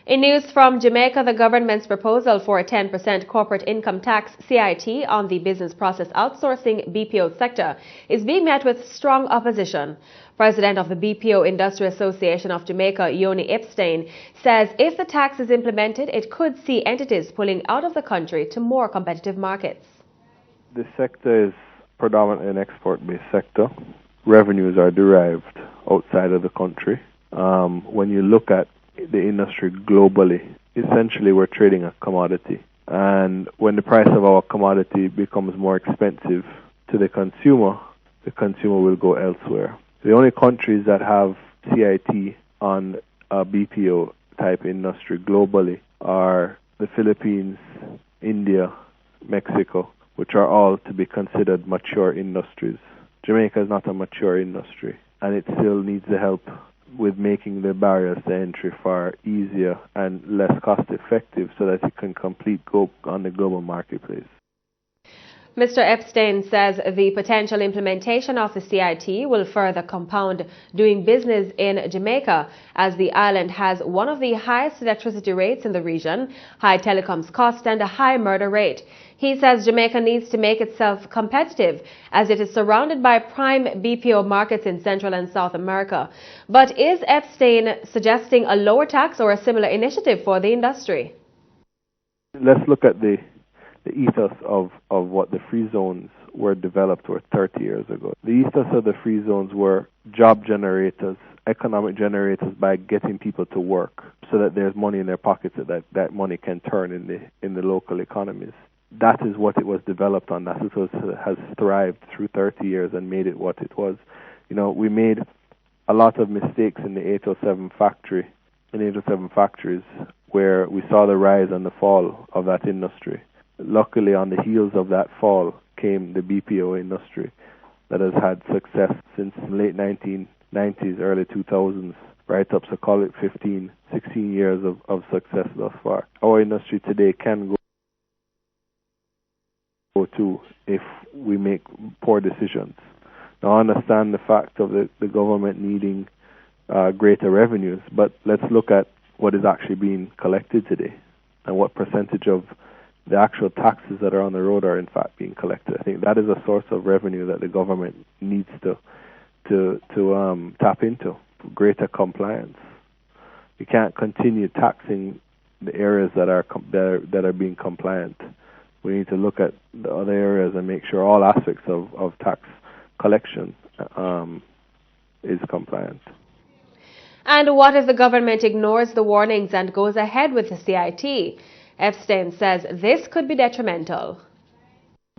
In news from Jamaica, the government's proposal for a 10% corporate income tax CIT on the business process outsourcing BPO sector is being met with strong opposition. President of the BPO Industry Association of Jamaica, Yoni Epstein, says if the tax is implemented, it could see entities pulling out of the country to more competitive markets. The sector is predominantly an export-based sector. Revenues are derived outside of the country. When you look at the industry globally, essentially we're trading a commodity. And when the price of our commodity becomes more expensive to the consumer will go elsewhere. The only countries that have CIT on a BPO type industry globally are the Philippines, India, Mexico, which are all to be considered mature industries. Jamaica is not a mature industry, and it still needs the help with making the barriers to entry far easier and less cost effective so that it can compete on the global marketplace. Mr. Epstein says the potential implementation of the CIT will further compound doing business in Jamaica, as the island has one of the highest electricity rates in the region, high telecoms cost, and a high murder rate. He says Jamaica needs to make itself competitive as it is surrounded by prime BPO markets in Central and South America. But is Epstein suggesting a lower tax or a similar initiative for the industry? Let's look at the ethos of what the free zones were developed 30 years ago. The ethos of the free zones were job generators, economic generators by getting people to work so that there's money in their pockets that money can turn in the local economies. That is what it was developed on. That is what has thrived through 30 years and made it what it was. You know, we made a lot of mistakes in the 807 factory, in 807 factories, where we saw the rise and the fall of that industry. Luckily, on the heels of that fall came the BPO industry that has had success since the late 1990s, early 2000s, right up to call it 15, 16 years of success thus far. Our industry today can go to if we make poor decisions. Now, I understand the fact of the government needing greater revenues, but let's look at what is actually being collected today and what percentage of the actual taxes that are on the road are in fact being collected. I think that is a source of revenue that the government needs to tap into, greater compliance. You can't continue taxing the areas that are being compliant. We need to look at the other areas and make sure all aspects of tax collection is compliant. And what if the government ignores the warnings and goes ahead with the CIT? Epstein says this could be detrimental.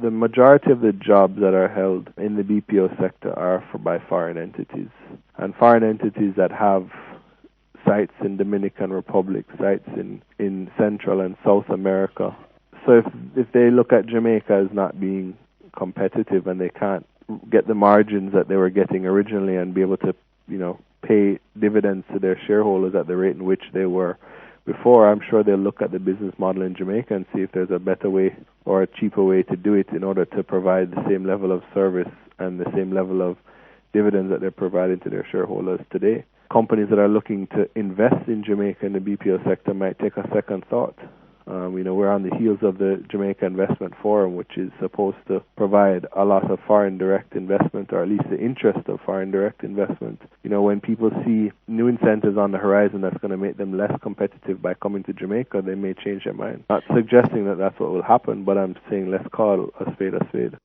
The majority of the jobs that are held in the BPO sector are by foreign entities. And foreign entities that have sites in Dominican Republic, sites in Central and South America. So if they look at Jamaica as not being competitive and they can't get the margins that they were getting originally and be able to, pay dividends to their shareholders at the rate in which they were before, I'm sure they'll look at the business model in Jamaica and see if there's a better way or a cheaper way to do it in order to provide the same level of service and the same level of dividends that they're providing to their shareholders today. Companies that are looking to invest in Jamaica in the BPO sector might take a second thought. We're on the heels of the Jamaica Investment Forum, which is supposed to provide a lot of foreign direct investment, or at least the interest of foreign direct investment. When people see new incentives on the horizon that's going to make them less competitive by coming to Jamaica, they may change their mind. Not suggesting that that's what will happen, but I'm saying let's call a spade a spade.